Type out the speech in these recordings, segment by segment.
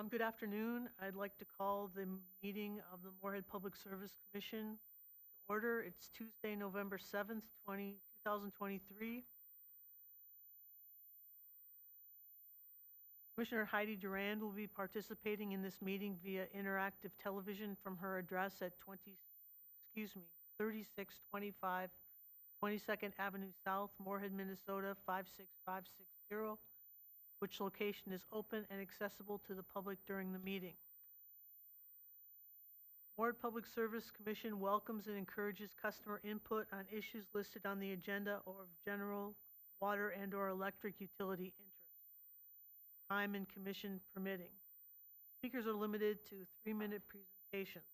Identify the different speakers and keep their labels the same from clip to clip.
Speaker 1: Good afternoon. I'd like to call the meeting of the Moorhead Public Service Commission to order. It's Tuesday, November 7th, 2023. Commissioner Heidi Durand will be participating in this meeting via interactive television from her address at 3625 22nd Avenue South, Moorhead, Minnesota 56560. Which location is open and accessible to the public during the meeting. Moorhead Public Service Commission welcomes and encourages customer input on issues listed on the agenda or of general water and/or electric utility interest, time and commission permitting. Speakers are limited to 3-minute presentations.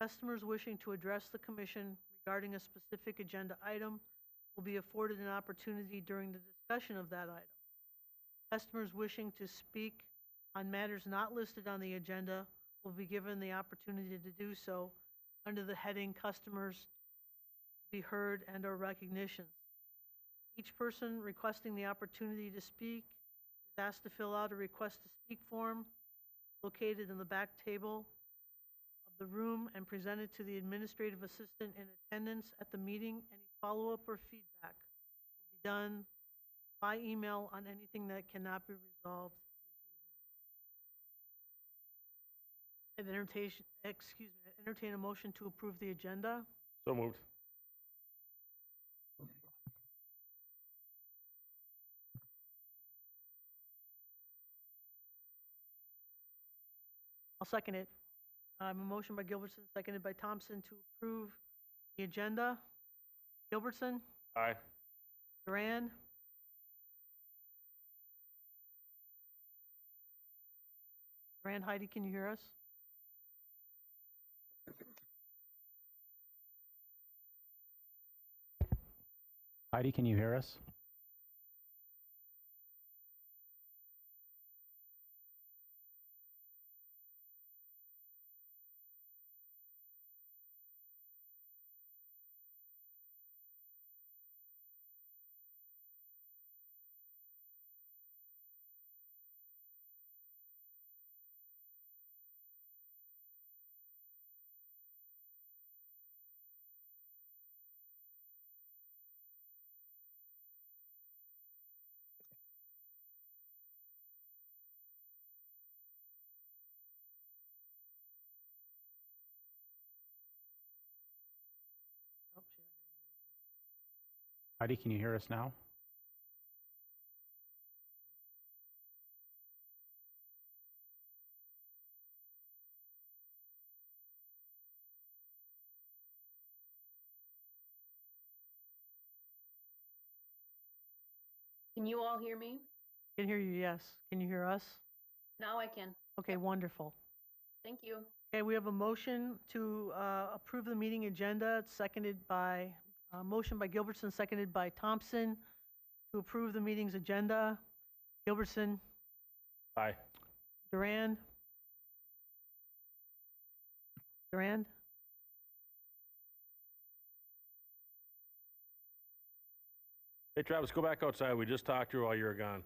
Speaker 1: Customers wishing to address the commission regarding a specific agenda item will be afforded an opportunity during the discussion of that item. Customers wishing to speak on matters not listed on the agenda will be given the opportunity to do so under the heading Customers to be Heard and/or Recognitions. Each person requesting the opportunity to speak is asked to fill out a request to speak form located in the back table of the room and presented to the administrative assistant in attendance at the meeting. Any follow-up or feedback will be done by email on anything that cannot be resolved this evening. I'd entertain a motion to approve the agenda.
Speaker 2: So moved.
Speaker 1: I'll second it. A motion by Gilbertson, seconded by Thompson to approve the agenda. Gilbertson?
Speaker 2: Aye.
Speaker 1: Durand? Durand, Heidi, can you hear us?
Speaker 3: Heidi, can you hear us? Oh, she's not hearing anything. Heidi, can you hear us now?
Speaker 4: Can you all hear me?
Speaker 1: Can hear you, yes. Can you hear us?
Speaker 4: Now I can.
Speaker 1: Okay, wonderful.
Speaker 4: Thank you.
Speaker 1: Okay, we have a motion to approve the meeting agenda. It's seconded by, motion by Gilbertson, seconded by Thompson to approve the meeting's agenda. Gilbertson?
Speaker 2: Aye.
Speaker 1: Durand? Durand?
Speaker 2: Hey, Travis, go back outside. We just talked to you while you were gone.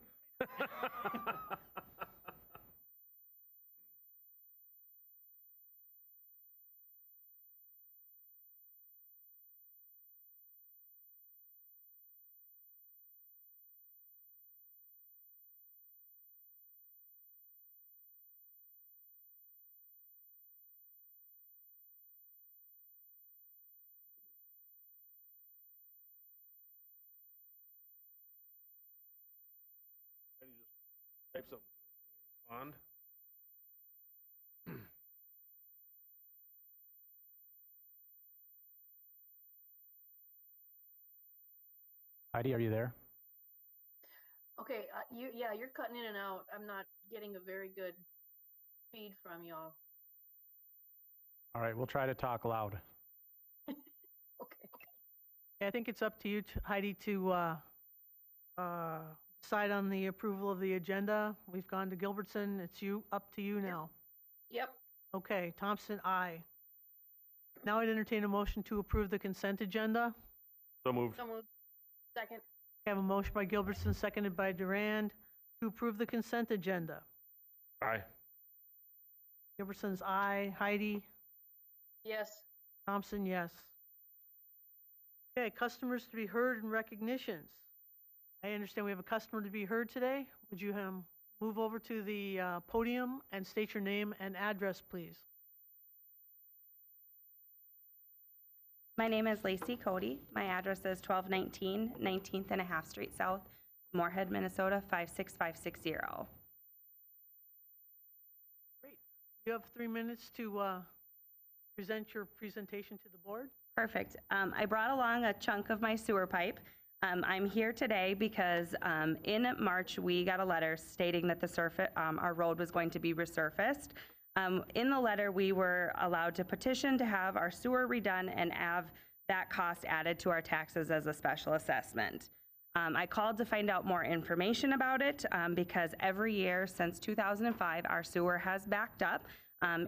Speaker 2: Just type something. Respond.
Speaker 3: Heidi, are you there?
Speaker 4: Okay, you're cutting in and out. I'm not getting a very good feed from y'all.
Speaker 3: All right, we'll try to talk loud.
Speaker 4: Okay.
Speaker 1: I think it's up to you, Heidi, to decide on the approval of the agenda. We've gone to Gilbertson. It's up to you now.
Speaker 4: Yep.
Speaker 1: Okay, Thompson, aye. Now I'd entertain a motion to approve the consent agenda.
Speaker 2: So moved.
Speaker 4: So moved. Second.
Speaker 1: I have a motion by Gilbertson, seconded by Durand, to approve the consent agenda.
Speaker 2: Aye.
Speaker 1: Gilbertson's aye. Heidi?
Speaker 4: Yes.
Speaker 1: Thompson, yes. Okay, customers to be heard and recognitions. I understand we have a customer to be heard today. Would you move over to the podium and state your name and address, please?
Speaker 5: My name is Lacey Cody. My address is 1219 19th and a half Street South, Moorhead, Minnesota 56560.
Speaker 1: Great. You have 3 minutes to present your presentation to the board.
Speaker 5: Perfect. I brought along a chunk of my sewer pipe. I'm here today because in March we got a letter stating that our road was going to be resurfaced. In the letter, we were allowed to petition to have our sewer redone and have that cost added to our taxes as a special assessment. I called to find out more information about it because every year since 2005, our sewer has backed up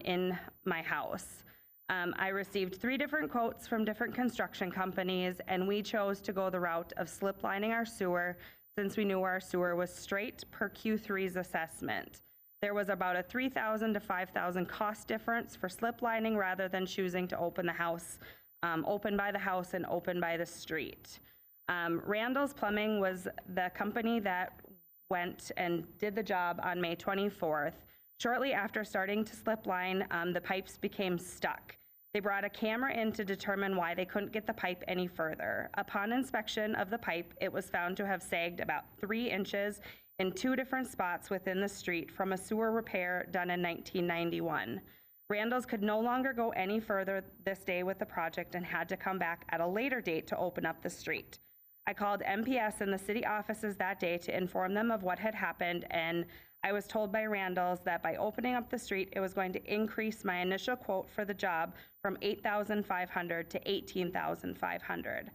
Speaker 5: in my house. I received 3 different quotes from different construction companies, and we chose to go the route of slip lining our sewer since we knew our sewer was straight per Q3's assessment. There was about a $3,000 to $5,000 cost difference for slip lining rather than choosing to open the house, open by the house and open by the street. Randall's Plumbing was the company that went and did the job on May 24th. Shortly after starting to slip line, the pipes became stuck. They brought a camera in to determine why they couldn't get the pipe any further. Upon inspection of the pipe, it was found to have sagged about 3 inches in 2 different spots within the street from a sewer repair done in 1991. Randall's could no longer go any further this day with the project and had to come back at a later date to open up the street. I called MPS in the city offices that day to inform them of what had happened, and I was told by Randall's that by opening up the street, it was going to increase my initial quote for the job from $8,500 to $18,500.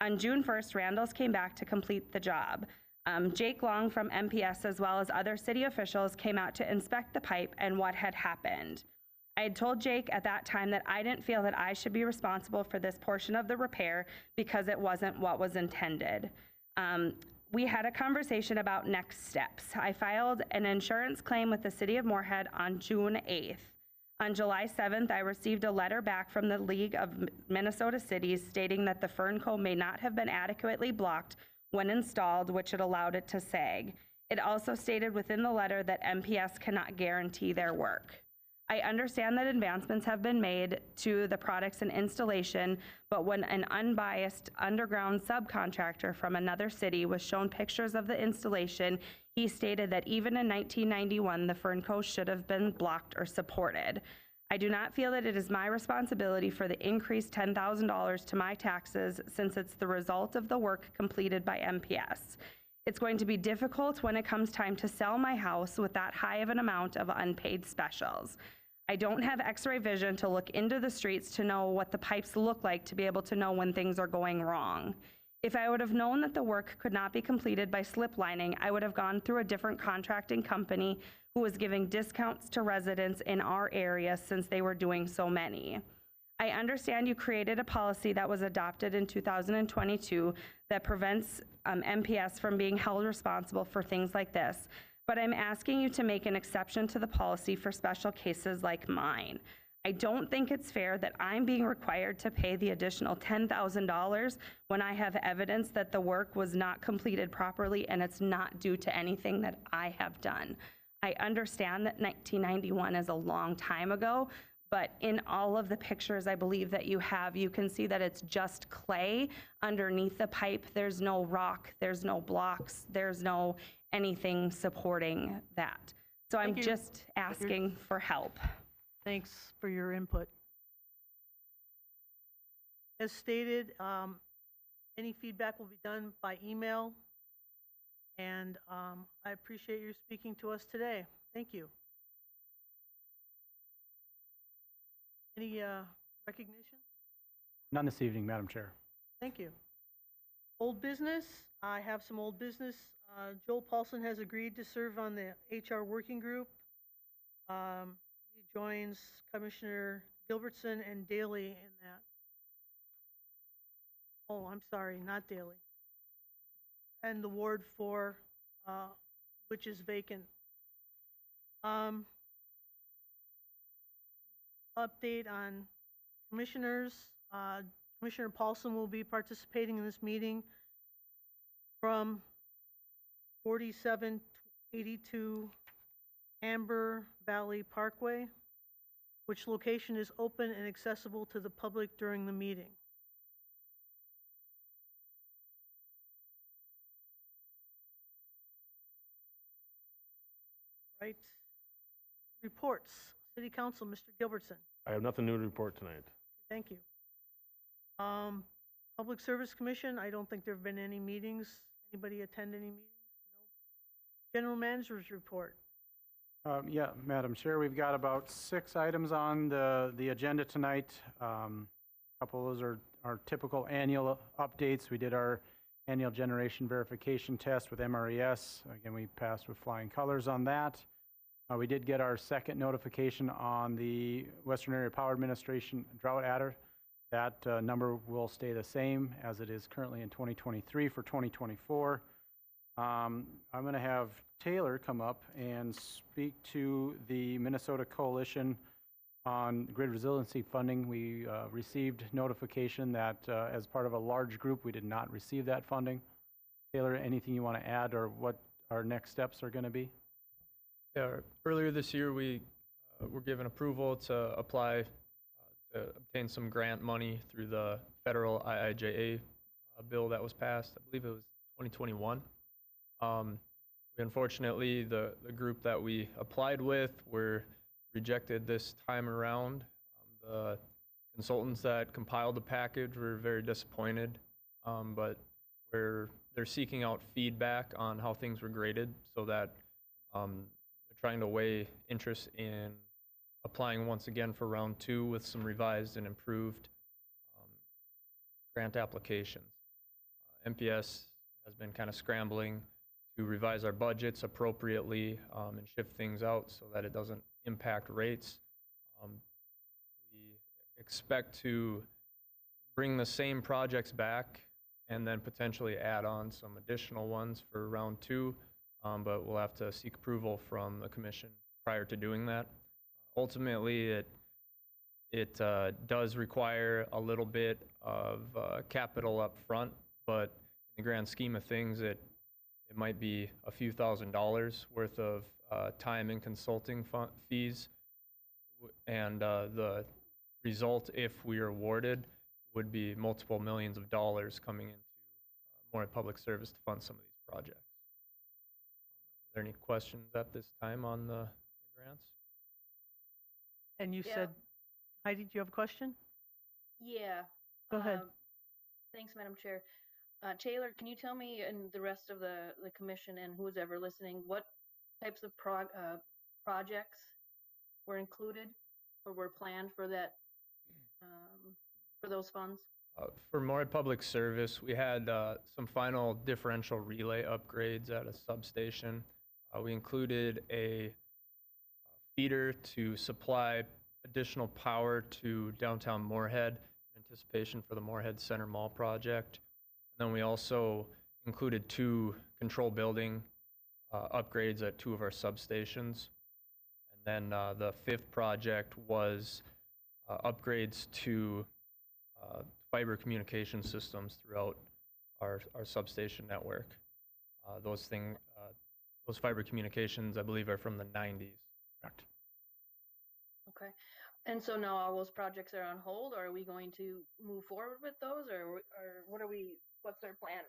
Speaker 5: On June 1st, Randall's came back to complete the job. Jake Long from MPS, as well as other city officials, came out to inspect the pipe and what had happened. I had told Jake at that time that I didn't feel that I should be responsible for this portion of the repair because it wasn't what was intended. We had a conversation about next steps. I filed an insurance claim with the city of Moorhead on June 8th. On July 7th, I received a letter back from the League of Minnesota Cities stating that the Fernco may not have been adequately blocked when installed, which had allowed it to sag. It also stated within the letter that MPS cannot guarantee their work. I understand that advancements have been made to the products and installation, but when an unbiased underground subcontractor from another city was shown pictures of the installation, he stated that even in 1991, the Fernco should have been blocked or supported. I do not feel that it is my responsibility for the increased $10,000 to my taxes since it's the result of the work completed by MPS. It's going to be difficult when it comes time to sell my house with that high of an amount of unpaid specials. I don't have x-ray vision to look into the streets to know what the pipes look like to be able to know when things are going wrong. If I would have known that the work could not be completed by slip lining, I would have gone through a different contracting company who was giving discounts to residents in our area since they were doing so many. I understand you created a policy that was adopted in 2022 that prevents MPS from being held responsible for things like this, but I'm asking you to make an exception to the policy for special cases like mine. I don't think it's fair that I'm being required to pay the additional $10,000 when I have evidence that the work was not completed properly and it's not due to anything that I have done. I understand that 1991 is a long time ago, but in all of the pictures I believe that you have, you can see that it's just clay underneath the pipe. There's no rock, there's no blocks, there's no anything supporting that. So I'm
Speaker 1: Thank you.
Speaker 5: just asking for help.
Speaker 1: Thanks for your input. As stated, any feedback will be done by email, and I appreciate you speaking to us today. Thank you. Any recognition?
Speaker 3: None this evening, Madam Chair.
Speaker 1: Thank you. Old business, I have some old business. Joel Paulson has agreed to serve on the HR working group. He joins Commissioner Gilbertson and Daley in that. Oh, I'm sorry, not Daley. And the Ward 4, which is vacant. update on commissioners. Commissioner Paulson will be participating in this meeting from 4782 Amber Valley Parkway, which location is open and accessible to the public during the meeting. Right. Reports. City Council, Mr. Gilbertson.
Speaker 2: I have nothing new to report tonight.
Speaker 1: Thank you. Public Service Commission, I don't think there have been any meetings. Anybody attend any meetings? Nope. General Manager's report.
Speaker 3: Yeah, Madam Chair, we've got about 6 items on the agenda tonight. A couple of those are our typical annual updates. We did our annual generation verification test with MRES. Again, we passed with flying colors on that. We did get our second notification on the Western Area Power Administration drought adder. That number will stay the same as it is currently in 2023 for 2024. I'm going to have Taylor come up and speak to the Minnesota Coalition on grid resiliency funding. We received notification that as part of a large group, we did not receive that funding. Taylor, anything you want to add or what our next steps are going to be?
Speaker 6: Yeah, earlier this year, we were given approval to apply to obtain some grant money through the federal IIJA bill that was passed. I believe it was 2021. Unfortunately, the group that we applied with were rejected this time around. The consultants that compiled the package were very disappointed, but they're seeking out feedback on how things were graded so that they're trying to weigh interest in applying once again for round 2 with some revised and improved grant applications. MPS has been kind of scrambling to revise our budgets appropriately and shift things out so that it doesn't impact rates. We expect to bring the same projects back and then potentially add on some additional ones for round 2, but we'll have to seek approval from the commission prior to doing that. Ultimately, it does require a little bit of capital up front, but in the grand scheme of things, it might be a few $1,000s worth of time and consulting fees, and the result, if we are awarded, would be multiple millions of dollars coming into Moorhead Public Service to fund some of these projects. Are there any questions at this time on the grants?
Speaker 1: And you
Speaker 4: Yeah.
Speaker 1: said, Heidi, do you have a question?
Speaker 4: Yeah.
Speaker 1: Go ahead.
Speaker 4: Thanks, Madam Chair. Taylor, can you tell me and the rest of the commission and who's ever listening, what types of projects were included or were planned for that, for those funds?
Speaker 6: For Moorhead Public Service, we had some final differential relay upgrades at a substation. We included a feeder to supply additional power to downtown Moorhead in anticipation for the Moorhead Center Mall project. And then we also included 2 control building upgrades at 2 of our substations. And then the 5th project was upgrades to fiber communication systems throughout our substation network. Those fiber communications, I believe, are from the 90s.
Speaker 3: Correct.
Speaker 4: Okay. And so now all those projects are on hold, or are we going to move forward with those, or what's our plan?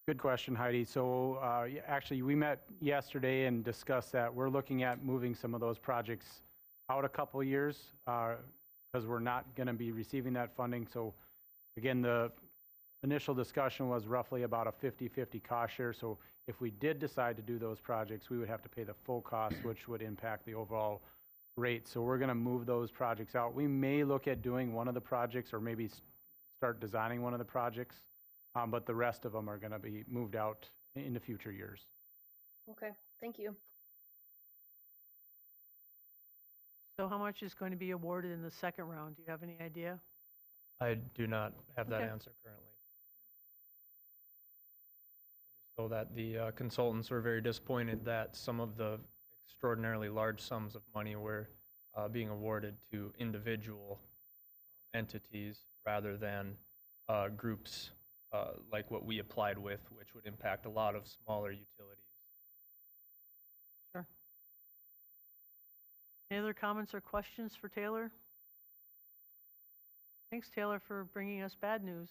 Speaker 3: Good question, Heidi. So actually, we met yesterday and discussed that we're looking at moving some of those projects out a couple of years because we're not going to be receiving that funding. So again, the initial discussion was roughly about a 50-50 cost share. So if we did decide to do those projects, we would have to pay the full cost, which would impact the overall rate. So we're going to move those projects out. We may look at doing one of the projects or maybe start designing one of the projects, but the rest of them are going to be moved out in the future years.
Speaker 4: Okay, thank you.
Speaker 1: So how much is going to be awarded in the second round? Do you have any idea?
Speaker 6: I do not have that
Speaker 1: Okay.
Speaker 6: answer currently. I just know that the consultants were very disappointed that some of the extraordinarily large sums of money were being awarded to individual entities rather than groups like what we applied with, which would impact a lot of smaller utilities.
Speaker 1: Sure. Any other comments or questions for Taylor? Thanks, Taylor, for bringing us bad news.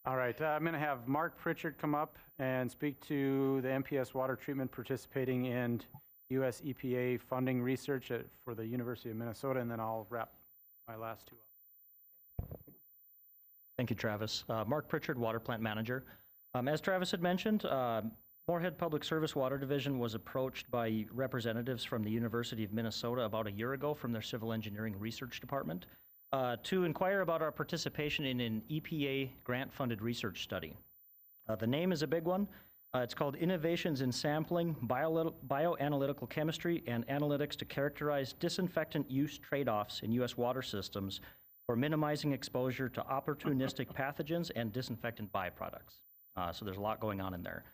Speaker 3: All right, I'm going to have Mark Pritchard come up and speak to the MPS water treatment participating in US EPA funding research for the University of Minnesota, and then I'll wrap my last two up.
Speaker 7: Thank you, Travis. Mark Pritchard, Water Plant Manager. As Travis had mentioned, Moorhead Public Service Water Division was approached by representatives from the University of Minnesota about a year ago from their Civil Engineering Research Department to inquire about our participation in an EPA grant-funded research study. The name is a big one. It's called Innovations in Sampling, Bioanalytical Chemistry, and Analytics to Characterize Disinfectant Use Trade-offs in U.S. Water Systems for Minimizing Exposure to Opportunistic Pathogens and Disinfectant Byproducts. So there's a lot going on in there.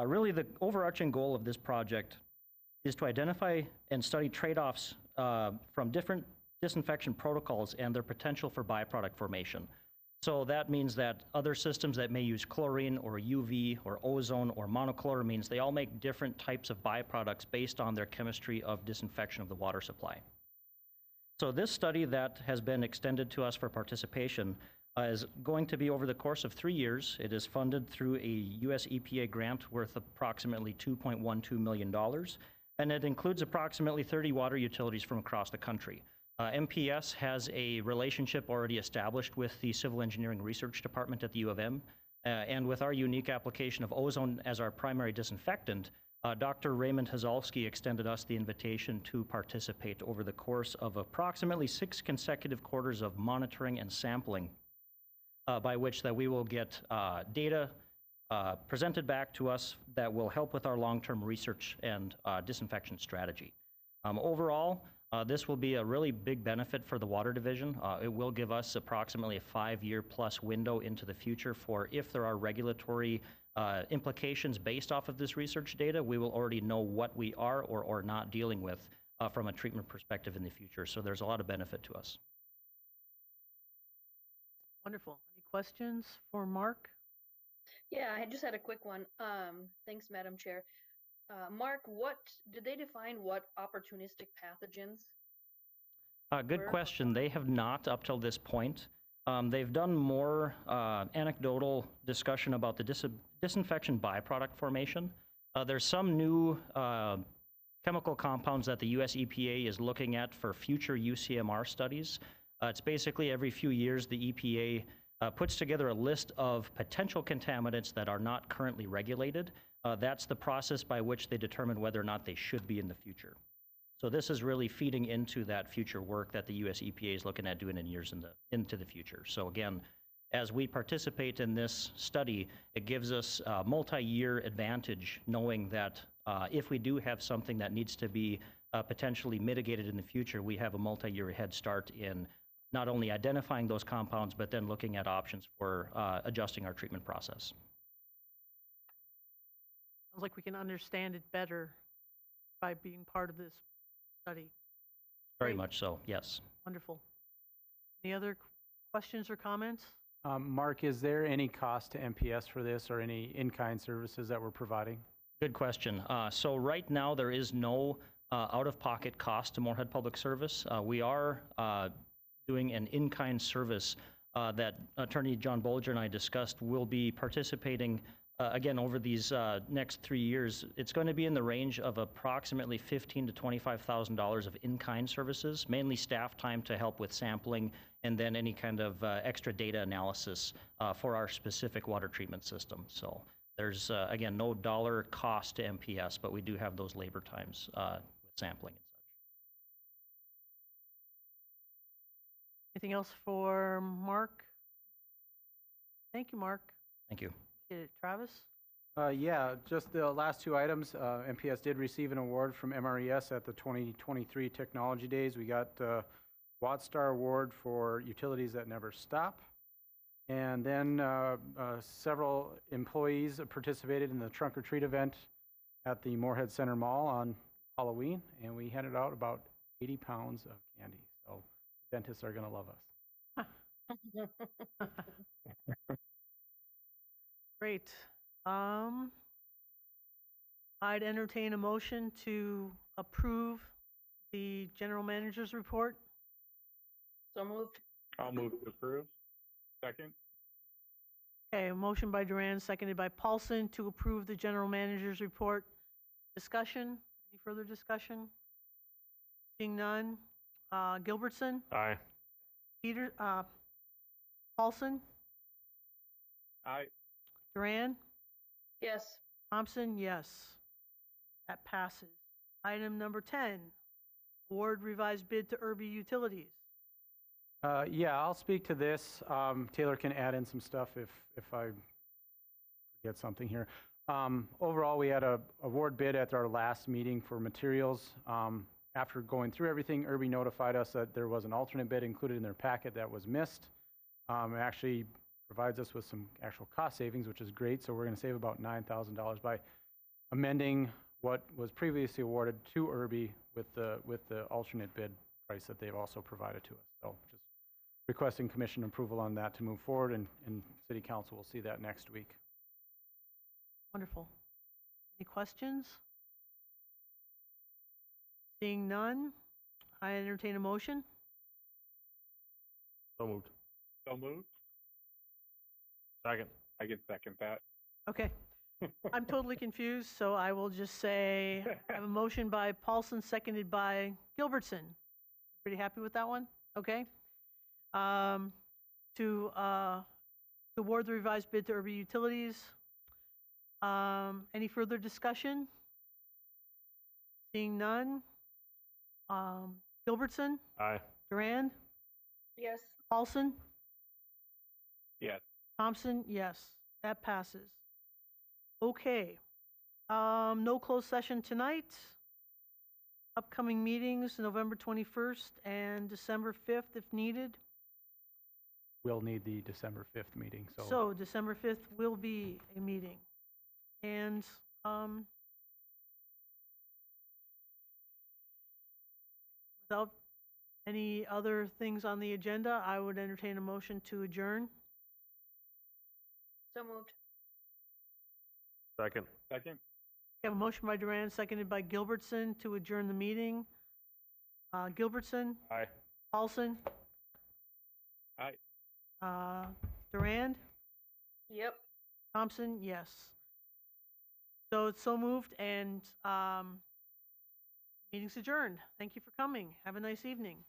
Speaker 7: Really, the overarching goal of this project is to identify and study trade-offs from different disinfection protocols and their potential for byproduct formation. So that means that other systems that may use chlorine or UV or ozone or monochloramines, they all make different types of byproducts based on their chemistry of disinfection of the water supply. So this study that has been extended to us for participation is going to be over the course of 3 years. It is funded through a US EPA grant worth approximately $2.12 million, and it includes approximately 30 water utilities from across the country. MPS has a relationship already established with the Civil Engineering Research Department at the U of M, and with our unique application of ozone as our primary disinfectant, Dr. Raymond Hazalski extended us the invitation to participate over the course of approximately 6 consecutive quarters of monitoring and sampling, by which that we will get data presented back to us that will help with our long-term research and disinfection strategy. Overall, this will be a really big benefit for the Water Division. It will give us approximately a 5-year plus window into the future for if there are regulatory implications based off of this research data, we will already know what we are or not dealing with from a treatment perspective in the future. So there's a lot of benefit to us.
Speaker 1: Wonderful. Any questions for Mark?
Speaker 4: Yeah, I just had a quick one. Thanks, Madam Chair. Mark, what did they define what opportunistic pathogens?
Speaker 7: Good question. They have not up till this point. They've done more anecdotal discussion about the disinfection byproduct formation. There's some new chemical compounds that the US EPA is looking at for future UCMR studies. It's basically every few years the EPA puts together a list of potential contaminants that are not currently regulated. That's the process by which they determine whether or not they should be in the future. So this is really feeding into that future work that the US EPA is looking at doing in years into the future. So again, as we participate in this study, it gives us a multi-year advantage knowing that if we do have something that needs to be potentially mitigated in the future, we have a multi-year head start in not only identifying those compounds, but then looking at options for adjusting our treatment process.
Speaker 1: Sounds like we can understand it better by being part of this study.
Speaker 7: Very
Speaker 1: Great.
Speaker 7: much so, yes.
Speaker 1: Wonderful. Any other questions or comments?
Speaker 3: Mark, is there any cost to MPS for this or any in-kind services that we're providing?
Speaker 7: Good question. So right now there is no out-of-pocket cost to Moorhead Public Service. We are doing an in-kind service that Attorney John Bolger and I discussed. Will be participating again over these next 3 years. It's going to be in the range of approximately $15,000 to $25,000 of in-kind services, mainly staff time to help with sampling and then any kind of extra data analysis for our specific water treatment system. So there's, again, no dollar cost to MPS, but we do have those labor times with sampling and such.
Speaker 1: Anything else for Mark? Thank you, Mark.
Speaker 7: Thank you.
Speaker 1: Travis?
Speaker 3: Yeah, just the last 2 items. MPS did receive an award from MRES at the 2023 Technology Days. We got WattStar Award for Utilities That Never Stop. And then several employees participated in the Trunk or Treat event at the Moorhead Center Mall on Halloween, and we handed out about 80 pounds of candy. So dentists are going to love us.
Speaker 1: Great. I'd entertain a motion to approve the general manager's report.
Speaker 4: So moved.
Speaker 8: I'll move to approve. Second?
Speaker 1: Okay, a motion by Duran, seconded by Paulson to approve the general manager's report. Discussion? Any further discussion? Seeing none. Gilbertson?
Speaker 2: Aye.
Speaker 1: Paulson?
Speaker 8: Aye.
Speaker 1: Duran?
Speaker 4: Yes.
Speaker 1: Thompson, yes. That passes. Item number 10, award revised bid to Irby Utilities.
Speaker 3: Yeah, I'll speak to this. Taylor can add in some stuff if I forget something here. Overall, we had a award bid at our last meeting for materials. After going through everything, Irby notified us that there was an alternate bid included in their packet that was missed. It actually provides us with some actual cost savings, which is great. So we're going to save about $9,000 by amending what was previously awarded to Irby with the alternate bid price that they've also provided to us. So just requesting commission approval on that to move forward, and city council will see that next week.
Speaker 1: Wonderful. Any questions? Seeing none, I entertain a motion.
Speaker 2: So moved.
Speaker 8: So moved?
Speaker 2: Second.
Speaker 8: I can second that.
Speaker 1: Okay. I'm totally confused, so I will just say I have a motion by Paulson, seconded by Gilbertson. Pretty happy with that one? Okay. To award the revised bid to Irby Utilities. Any further discussion? Seeing none. Gilbertson,
Speaker 2: Aye.
Speaker 1: Durand,
Speaker 4: Yes.
Speaker 1: Paulson,
Speaker 8: Yes.
Speaker 1: Thompson, yes. That passes. Okay. No closed session tonight. Upcoming meetings, November 21st and December 5th if needed.
Speaker 3: We'll need the December 5th meeting, so.
Speaker 1: So December 5th will be a meeting. And without any other things on the agenda, I would entertain a motion to adjourn.
Speaker 4: So moved.
Speaker 2: Second.
Speaker 8: Second?
Speaker 1: We have a motion by Duran, seconded by Gilbertson to adjourn the meeting. Gilbertson,
Speaker 2: Aye.
Speaker 1: Paulson,
Speaker 8: Aye.
Speaker 1: Durand,
Speaker 4: Yep.
Speaker 1: Thompson, yes. So it's so moved, and meeting's adjourned. Thank you for coming. Have a nice evening.